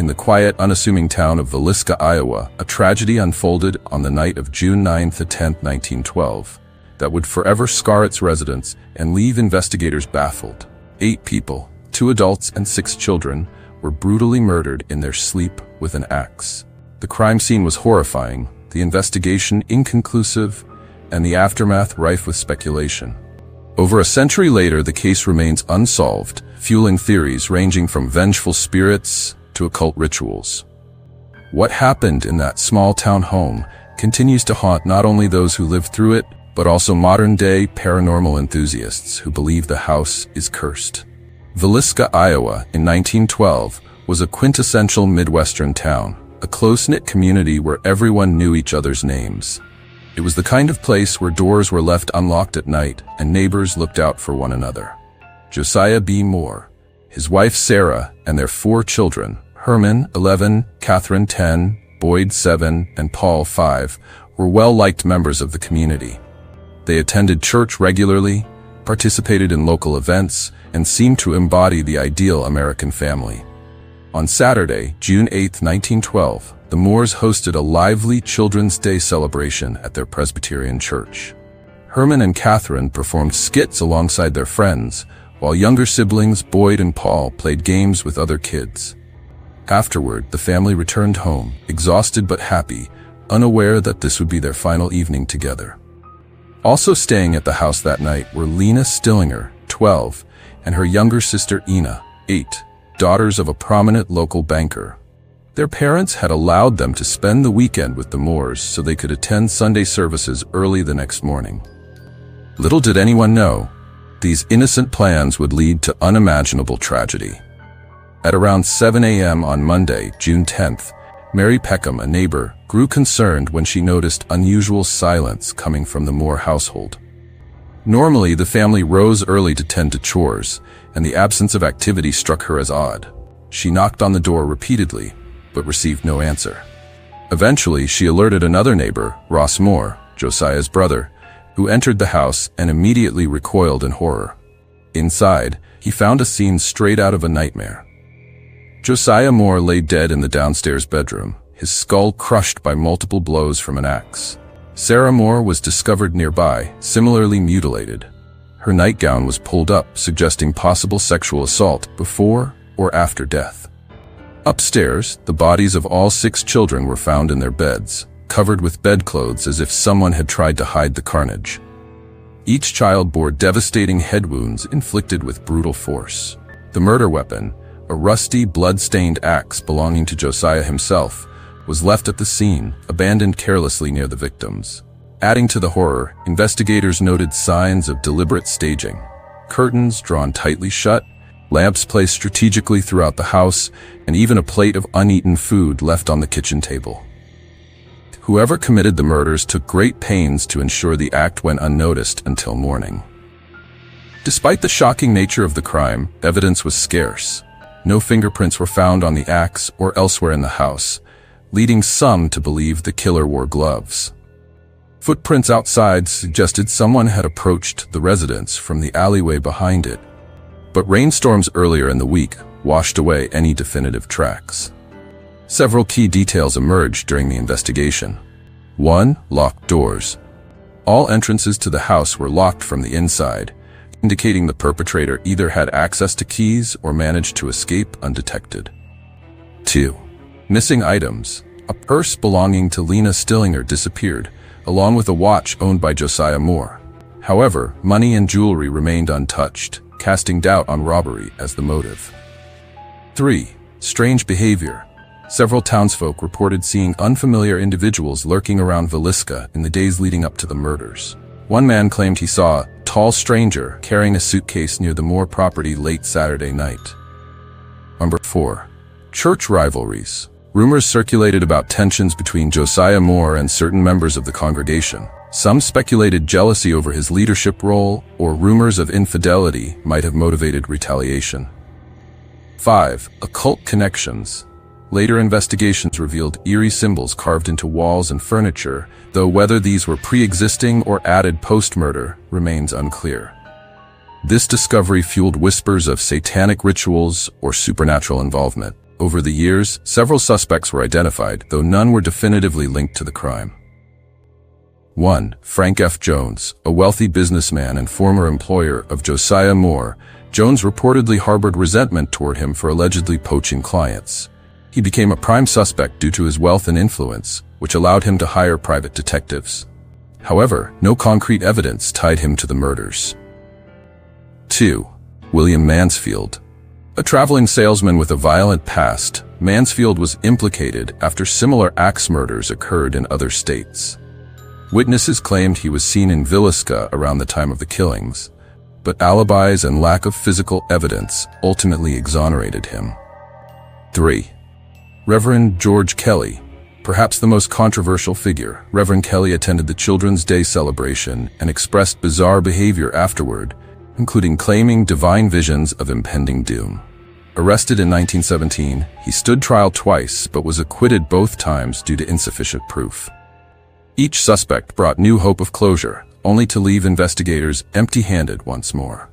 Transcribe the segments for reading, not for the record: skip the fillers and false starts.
In the quiet, unassuming town of Villisca, Iowa, a tragedy unfolded on the night of June 9 to 10, 1912, that would forever scar its residents and leave investigators baffled. 8 people, 2 adults and 6 children, were brutally murdered in their sleep with an axe. The crime scene was horrifying, the investigation inconclusive, and the aftermath rife with speculation. Over a century later, the case remains unsolved, fueling theories ranging from vengeful spirits to occult rituals. What happened in that small-town home continues to haunt not only those who lived through it, but also modern-day paranormal enthusiasts who believe the house is cursed. Villisca, Iowa, in 1912, was a quintessential Midwestern town, a close-knit community where everyone knew each other's names. It was the kind of place where doors were left unlocked at night and neighbors looked out for one another. Josiah B. Moore, his wife Sarah, and their 4 children, Herman, 11, Catherine, 10, Boyd, 7, and Paul, 5, were well-liked members of the community. They attended church regularly, participated in local events, and seemed to embody the ideal American family. On Saturday, June 8, 1912, the Moores hosted a lively Children's Day celebration at their Presbyterian church. Herman and Catherine performed skits alongside their friends, while younger siblings Boyd and Paul played games with other kids. Afterward, the family returned home, exhausted but happy, unaware that this would be their final evening together. Also staying at the house that night were Lena Stillinger, 12, and her younger sister Ina, 8, daughters of a prominent local banker. Their parents had allowed them to spend the weekend with the Moores so they could attend Sunday services early the next morning. Little did anyone know, these innocent plans would lead to unimaginable tragedy. At around 7 a.m. on Monday, June 10th, Mary Peckham, a neighbor, grew concerned when she noticed unusual silence coming from the Moore household. Normally, the family rose early to tend to chores, and the absence of activity struck her as odd. She knocked on the door repeatedly, but received no answer. Eventually, she alerted another neighbor, Ross Moore, Josiah's brother, who entered the house and immediately recoiled in horror. Inside, he found a scene straight out of a nightmare. Josiah Moore lay dead in the downstairs bedroom, his skull crushed by multiple blows from an axe. Sarah Moore was discovered nearby, similarly mutilated. Her nightgown was pulled up, suggesting possible sexual assault before or after death. Upstairs, the bodies of all 6 children were found in their beds, covered with bedclothes as if someone had tried to hide the carnage. Each child bore devastating head wounds inflicted with brutal force. The murder weapon, a rusty, blood-stained axe belonging to Josiah himself, was left at the scene, abandoned carelessly near the victims. Adding to the horror, investigators noted signs of deliberate staging. Curtains drawn tightly shut, lamps placed strategically throughout the house, and even a plate of uneaten food left on the kitchen table. Whoever committed the murders took great pains to ensure the act went unnoticed until morning. Despite the shocking nature of the crime, evidence was scarce. No fingerprints were found on the axe or elsewhere in the house, leading some to believe the killer wore gloves. Footprints outside suggested someone had approached the residence from the alleyway behind it, but rainstorms earlier in the week washed away any definitive tracks. Several key details emerged during the investigation. 1. Locked doors. All entrances to the house were locked from the inside, indicating the perpetrator either had access to keys or managed to escape undetected. 2. Missing items. A purse belonging to Lena Stillinger disappeared, along with a watch owned by Josiah Moore. However, money and jewelry remained untouched, casting doubt on robbery as the motive. 3. Strange behavior. Several townsfolk reported seeing unfamiliar individuals lurking around Villisca in the days leading up to the murders. One man claimed he saw a tall stranger carrying a suitcase near the Moore property late Saturday night. Number 4. Church rivalries. Rumors circulated about tensions between Josiah Moore and certain members of the congregation. Some speculated jealousy over his leadership role, or rumors of infidelity might have motivated retaliation. 5. Occult connections. Later investigations revealed eerie symbols carved into walls and furniture, though whether these were pre-existing or added post-murder remains unclear. This discovery fueled whispers of satanic rituals or supernatural involvement. Over the years, several suspects were identified, though none were definitively linked to the crime. 1. Frank F. Jones, a wealthy businessman and former employer of Josiah Moore. Jones reportedly harbored resentment toward him for allegedly poaching clients. He became a prime suspect due to his wealth and influence, which allowed him to hire private detectives. However, no concrete evidence tied him to the murders. 2. William Mansfield. A traveling salesman with a violent past, Mansfield was implicated after similar axe murders occurred in other states. Witnesses claimed he was seen in Villisca around the time of the killings, but alibis and lack of physical evidence ultimately exonerated him. 3. Reverend George Kelly. Perhaps the most controversial figure, Reverend Kelly attended the Children's Day celebration and expressed bizarre behavior afterward, including claiming divine visions of impending doom. Arrested in 1917, he stood trial twice but was acquitted both times due to insufficient proof. Each suspect brought new hope of closure, only to leave investigators empty-handed once more.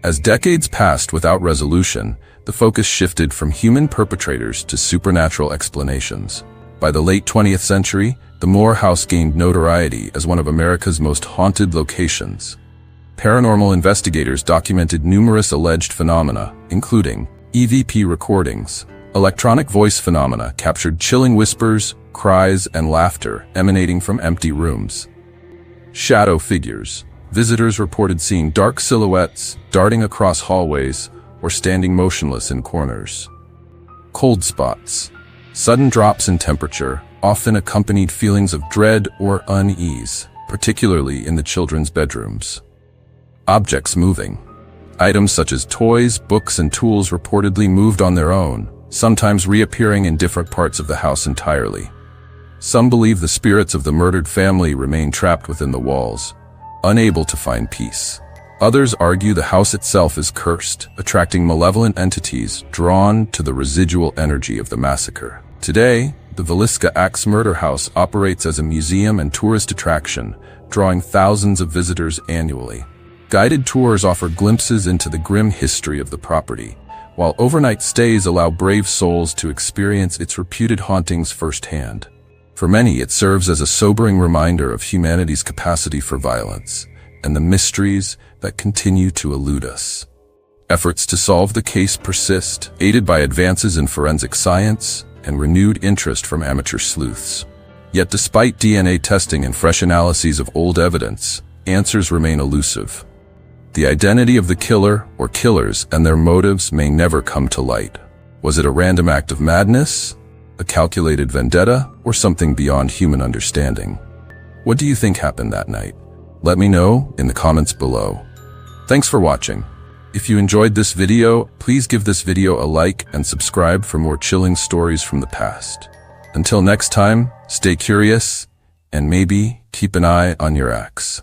As decades passed without resolution, the focus shifted from human perpetrators to supernatural explanations. By the late 20th century, the Moore House gained notoriety as one of America's most haunted locations. Paranormal investigators documented numerous alleged phenomena, including EVP recordings. Electronic voice phenomena captured chilling whispers, cries, and laughter emanating from empty rooms. Shadow figures. Visitors reported seeing dark silhouettes darting across hallways or standing motionless in corners. Cold spots. Sudden drops in temperature, often accompanied feelings of dread or unease, particularly in the children's bedrooms. Objects moving. Items such as toys, books, and tools reportedly moved on their own, sometimes reappearing in different parts of the house entirely. Some believe the spirits of the murdered family remain trapped within the walls, unable to find peace. Others argue the house itself is cursed, attracting malevolent entities drawn to the residual energy of the massacre. Today, the Villisca Axe Murder House operates as a museum and tourist attraction, drawing thousands of visitors annually. Guided tours offer glimpses into the grim history of the property, while overnight stays allow brave souls to experience its reputed hauntings firsthand. For many, it serves as a sobering reminder of humanity's capacity for violence and the mysteries that continue to elude us. Efforts to solve the case persist, aided by advances in forensic science and renewed interest from amateur sleuths. Yet despite DNA testing and fresh analyses of old evidence, answers remain elusive. The identity of the killer or killers and their motives may never come to light. Was it a random act of madness, a calculated vendetta, or something beyond human understanding? What do you think happened that night? Let me know in the comments below. Thanks for watching. If you enjoyed this video, please give this video a like and subscribe for more chilling stories from the past. Until next time, stay curious and maybe keep an eye on your axe.